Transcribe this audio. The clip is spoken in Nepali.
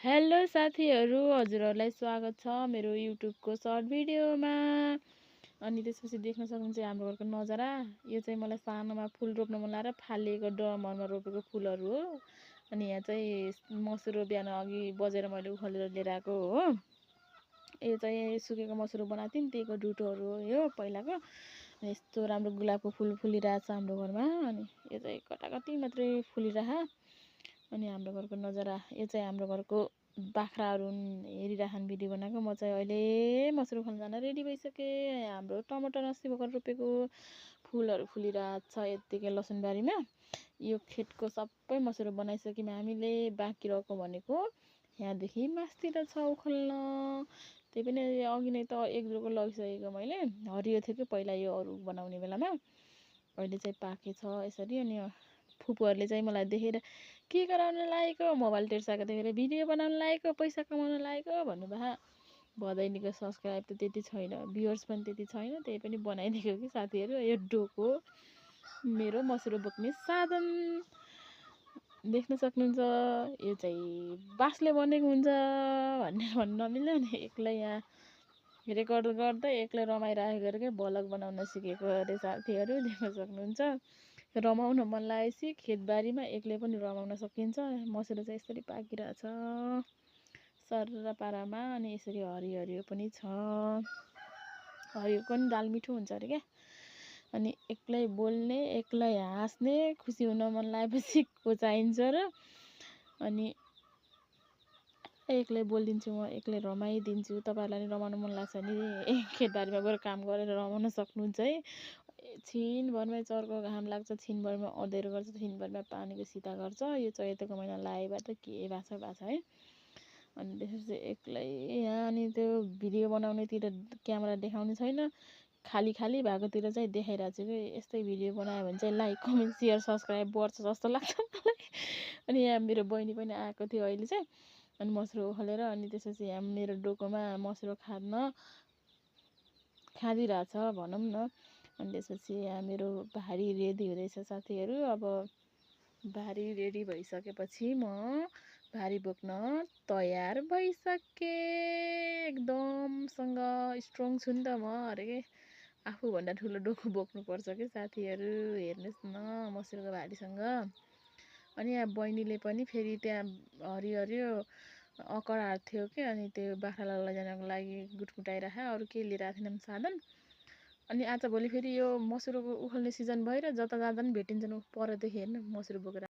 हेलो साथीहरू, हजुरहरूलाई स्वागत छ मेरो युट्युबको सर्ट भिडियोमा। अनि त्यसपछि देख्न सक्नुहुन्छ हाम्रो घरको नजारा। यो चाहिँ मलाई सानोमा फुल रोप्न मन लागेर फालिएको ड्रमहरूमा रोपेको फुलहरू हो। अनि यहाँ चाहिँ मसुरो बिहान अघि बजेर मैले उखालेर लिएर आएको हो। यो चाहिँ सुकेको मसुरो बनाएको थिएँ नि, त्यहीको डुटोहरू हो यो पहिलाको। यस्तो राम्रो गुलाबको फुल फुलिरहेको छ हाम्रो घरमा। अनि यो चाहिँ कटाकटी मात्रै फुलिरह। अनि हाम्रो घरको नजारा यो चाहिँ हाम्रो घरको बाख्राहरू हेरिराखन भिडियो बनाएको। म चाहिँ अहिले मसुरो खान जान रेडी भइसकेँ। हाम्रो टमाटर अस्ति भर्खर रोपेको फुलहरू फुलिरहेको छ यत्तिकै लसुनबारीमा। यो खेतको सबै मसुरो बनाइसक्यौँ हामीले। बाँकी रहेको भनेको यहाँदेखि मास्तिर छ उखाल्न। त्यही पनि अघि नै त एक दुईको लगिसकेको मैले। हरियो थियो कि पहिला यो अरू बनाउने बेलामा। अहिले चाहिँ पाकेछ यसरी। अनि फुपूहरूले चाहिँ मलाई देखेर के गराउन लागेको, मोबाइल टेर्साएको देखेर भिडियो बनाउन लागेको, पैसा कमाउन लागेको भन्नुभयो। भदैनीको सब्सक्राइब त त्यति छैन, भ्युवर्स पनि त्यति छैन, त्यही पनि बनाइदिएको कि साथीहरू। यो डोको मेरो मसुरो बोक्ने साधन देख्न सक्नुहुन्छ। यो चाहिँ बाँसले बनेको हुन्छ भन्ने भन्नु नमिल्ने। अनि एक्लै यहाँ रेकर्ड गर्दै एक्लै रमाइरहेको के भ्लग बनाउन सिकेको अरे साथीहरू। देख्न सक्नुहुन्छ। रमाउन मन लागेपछि खेतबारीमा एक्लै पनि रमाउन सकिन्छ। मसुरो चाहिँ यसरी पाकिरहेछ सरर पारामा। अनि यसरी हरियो हरियो पनि छ। हरियो पनि दाल मिठो हुन्छ अरे क्या। अनि एक्लै बोल्ने, एक्लै हाँस्ने, खुसी हुन मन लागेपछि को चाहिन्छ र। अनि एक्लै बोलिदिन्छु म, एक्लै रमाइदिन्छु। तपाईँहरूलाई नि रमाउनु मन लाग्छ भने खेतबारीमा गएर काम गरेर रमाउन सक्नुहुन्छ है। छिनभरमै चर्को घाम लाग्छ, छिनभरमै अँध्यारो गर्छ, छिनभरमै पानीको सिता गर्छ। यो चैतको महिना लागेबाट के भएको छ है। अनि त्यसपछि एक्लै यहाँ अनि त्यो भिडियो बनाउनेतिर क्यामेरा देखाउने छैन, खाली खाली भएकोतिर चाहिँ देखाइरहेको छु कि यस्तै भिडियो बनायो भने चाहिँ लाइक कमेन्ट सेयर सब्सक्राइब बढ्छ जस्तो लाग्छ मलाई। अनि यहाँ मेरो बहिनी पनि आएको थियो अहिले चाहिँ। अनि मसुरो उखालेर अनि त्यसपछि यहाँ मेरो डोकोमा मसुरो खाँदिरहेछ भनौँ न। अनि त्यसपछि यहाँ मेरो भारी रेडी हुँदैछ साथीहरू। अब भारी रेडी भइसकेपछि म भारी बोक्न तयार भइसकेँ। एकदमसँग स्ट्रङ छु नि त म अरे के। आफूभन्दा ठुलो डोको बोक्नुपर्छ कि साथीहरू। हेर्नुहोस् न मसुरोको भारीसँग। अनि यहाँ बहिनीले पनि फेरि त्यहाँ हरियो हरियो अकडाहरू थियो कि, अनि त्यो बाख्रालाई लैजानको लागि गुटमुटाइराख। अरू केही लिएर आएको थिएन साधन। अनि आजभोलि फेरि यो मसुरोको उखाल्ने सिजन भएर जता जाँदा पनि भेटिन्छन्। परदेखि हेर्नु मसुरो बोकेर